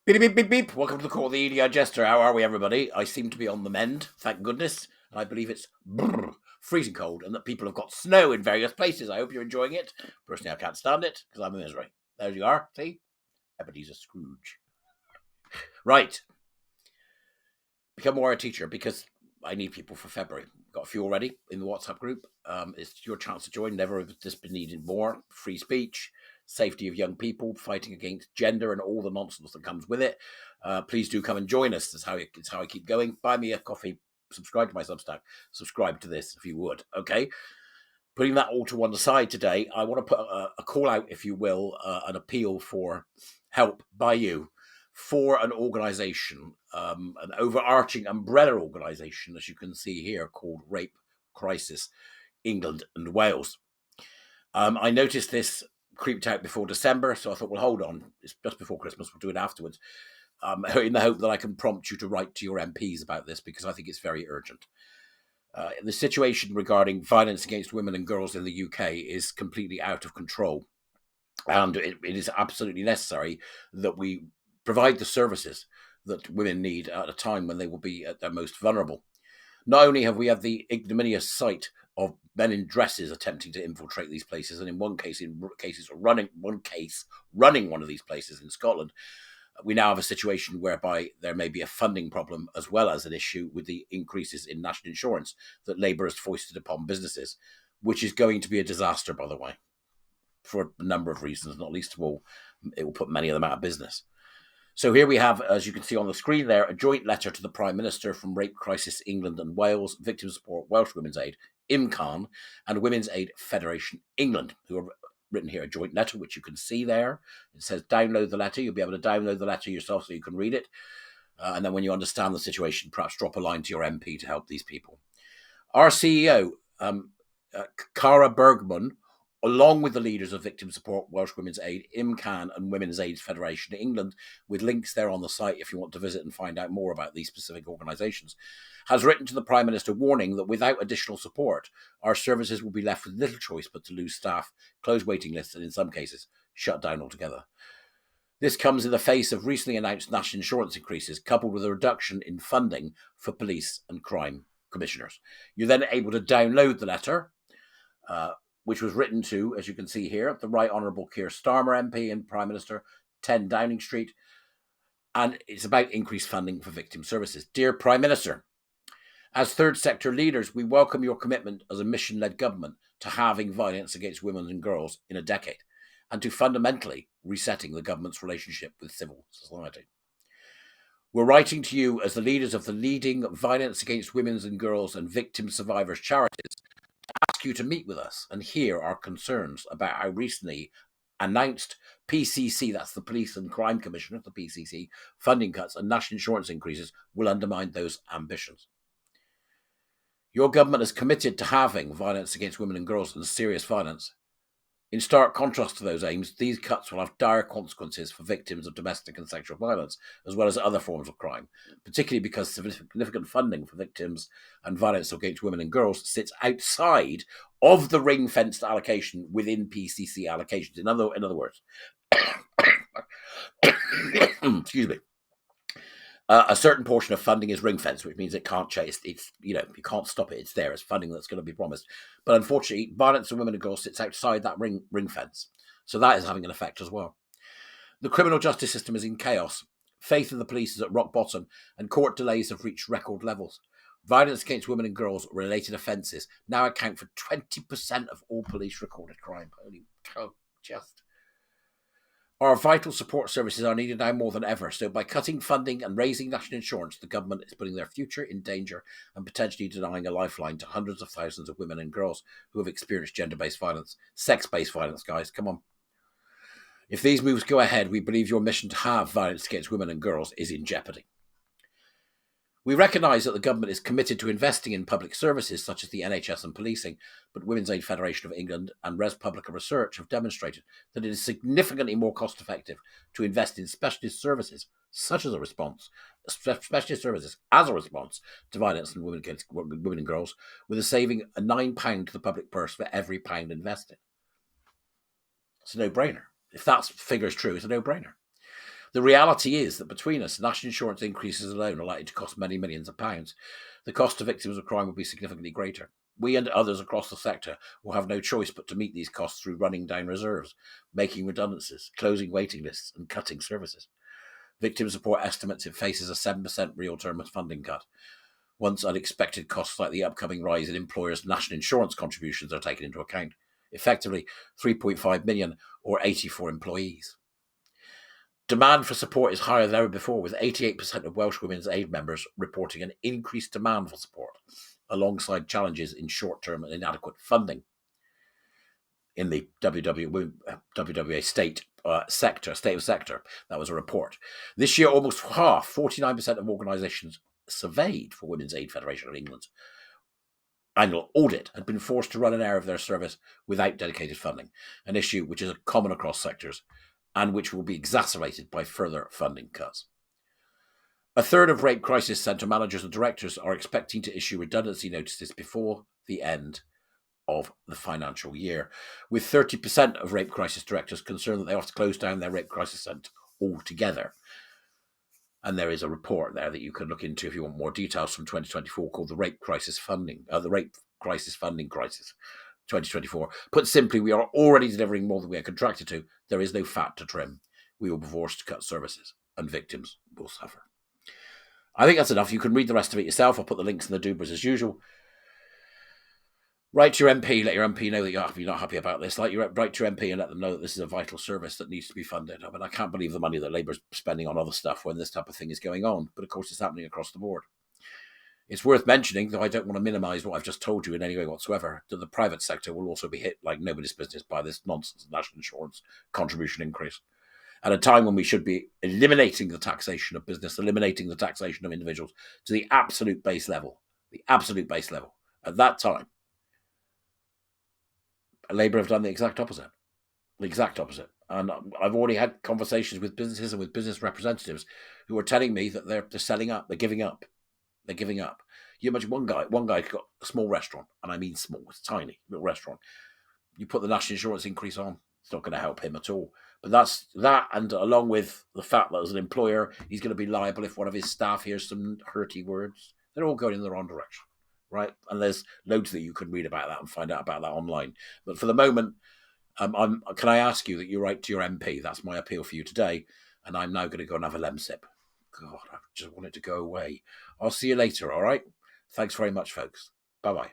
Beep, beep, beep, beep. Welcome to the call of the Edijester. How are we, everybody? I seem to be on the mend, thank goodness. And I believe it's freezing cold and that people have got snow in various places. I hope you're enjoying it. Personally, I can't stand it because I'm a misery. There you are. See? Ebenezer Scrooge. Right. Become more a teacher because I need people for February. Got a few already in the WhatsApp group. It's your chance to join. Never has this been needed more. Free speech, safety of young people, fighting against gender and all the nonsense that comes with it. Please do come and join us. It's how I keep going. Buy me a coffee. Subscribe to my Substack. Subscribe to this if you would. Okay. Putting that all to one side today, I want to put a call out, if you will, an appeal for help by you for an organisation, an overarching umbrella organisation, as you can see here, called Rape Crisis England and Wales. I noticed this creeped out before December, so I thought, well, hold on, it's just before Christmas, we'll do it afterwards, in the hope that I can prompt you to write to your MPs about this, because I think it's very urgent. The situation regarding violence against women and girls in the UK is completely out of control, and it is absolutely necessary that we provide the services that women need at a time when they will be at their most vulnerable. Not only have we had the ignominious sight of men in dresses attempting to infiltrate these places, and in cases running one of these places in Scotland, we now have a situation whereby there may be a funding problem as well as an issue with the increases in national insurance that Labour has foisted upon businesses, which is going to be a disaster, by the way, for a number of reasons, not least of all, it will put many of them out of business. So here we have, as you can see on the screen there, a joint letter to the Prime Minister from Rape Crisis England and Wales, Victim Support Welsh Women's Aid, IMCAN, and Women's Aid Federation England, who are written here, a joint letter, which you can see there. It says download the letter. You'll be able to download the letter yourself so you can read it. And then when you understand the situation, perhaps drop a line to your MP to help these people. Our CEO, Cara Bergman, along with the leaders of Victim Support Welsh Women's Aid, IMCAN, and Women's Aid Federation England, with links there on the site if you want to visit and find out more about these specific organisations, has written to the Prime Minister warning that without additional support, our services will be left with little choice but to lose staff, close waiting lists, and in some cases, shut down altogether. This comes in the face of recently announced national insurance increases, coupled with a reduction in funding for police and crime commissioners. You're then able to download the letter, which was written to, as you can see here, the Right Honourable Keir Starmer MP and Prime Minister, 10 Downing Street. And it's about increased funding for victim services. Dear Prime Minister, as third sector leaders, we welcome your commitment as a mission-led government to halving violence against women and girls in a decade and to fundamentally resetting the government's relationship with civil society. We're writing to you as the leaders of the leading violence against women and girls and victim survivors charities to ask you to meet with us and hear our concerns about how recently announced PCC, that's the Police and Crime Commissioner, the PCC, funding cuts and national insurance increases will undermine those ambitions. Your government is committed to halving violence against women and girls and serious violence. In stark contrast to those aims, these cuts will have dire consequences for victims of domestic and sexual violence, as well as other forms of crime, particularly because significant funding for victims and violence against women and girls sits outside of the ring-fenced allocation within PCC allocations. In other words, excuse me. A certain portion of funding is ring fenced, which means it can't change. It's you can't stop it. It's there. It's funding that's going to be promised. But unfortunately, violence on women and girls sits outside that ring fence. So that is having an effect as well. The criminal justice system is in chaos. Faith in the police is at rock bottom, and court delays have reached record levels. Violence against women and girls related offences now account for 20% of all police recorded crime. Holy cow, just. Our vital support services are needed now more than ever, so by cutting funding and raising national insurance, the government is putting their future in danger and potentially denying a lifeline to hundreds of thousands of women and girls who have experienced gender-based violence, sex-based violence, guys, come on. If these moves go ahead, we believe your mission to halve violence against women and girls is in jeopardy. We recognise that the government is committed to investing in public services such as the NHS and policing, but Women's Aid Federation of England and Res Publica Research have demonstrated that it is significantly more cost-effective to invest in specialist services such as a response to violence and women and girls, with a saving of £9 to the public purse for every pound invested. It's a no-brainer. If that figure is true, it's a no-brainer. The reality is that between us, national insurance increases alone are likely to cost many millions of pounds. The cost to victims of crime will be significantly greater. We and others across the sector will have no choice but to meet these costs through running down reserves, making redundancies, closing waiting lists, and cutting services. Victim support estimates it faces a 7% real term funding cut, once unexpected costs like the upcoming rise in employers' national insurance contributions are taken into account. Effectively, 3.5 million or 84 employees. Demand for support is higher than ever before, with 88% of Welsh Women's Aid members reporting an increased demand for support, alongside challenges in short-term and inadequate funding. In the WWA state of sector, that was a report. This year, almost half, 49% of organisations surveyed for Women's Aid Federation of England's annual audit had been forced to run an hour of their service without dedicated funding, an issue which is common across sectors and which will be exacerbated by further funding cuts. A third of rape crisis centre managers and directors are expecting to issue redundancy notices before the end of the financial year, with 30% of rape crisis directors concerned that they have to close down their rape crisis centre altogether. And there is a report there that you can look into if you want more details from 2024 called the Rape Crisis Funding Crisis 2024. Put simply, we are already delivering more than we are contracted to. There is no fat to trim. We will be forced to cut services and victims will suffer. I think that's enough. You can read the rest of it yourself. I'll put the links in the doobers as usual. Write to your MP, let your MP know that you're not happy about this. Write to your MP and let them know that this is a vital service that needs to be funded. I mean, I can't believe the money that Labour's spending on other stuff when this type of thing is going on. But of course, it's happening across the board. It's worth mentioning, though I don't want to minimise what I've just told you in any way whatsoever, that the private sector will also be hit like nobody's business by this nonsense national insurance contribution increase. At a time when we should be eliminating the taxation of business, eliminating the taxation of individuals to the absolute base level. At that time, Labour have done the exact opposite. And I've already had conversations with businesses and with business representatives who are telling me that they're selling up, they're giving up. You imagine one guy got a small restaurant, and I mean small, it's tiny, little restaurant. You put the national insurance increase on, it's not going to help him at all. But that's that, and along with the fact that as an employer, he's going to be liable if one of his staff hears some hurty words. They're all going in the wrong direction, right? And there's loads that you can read about that and find out about that online. But for the moment, can I ask you that you write to your MP? That's my appeal for you today. And I'm now going to go and have a lemsip. God, I just want it to go away. I'll see you later, all right? Thanks very much, folks. Bye-bye.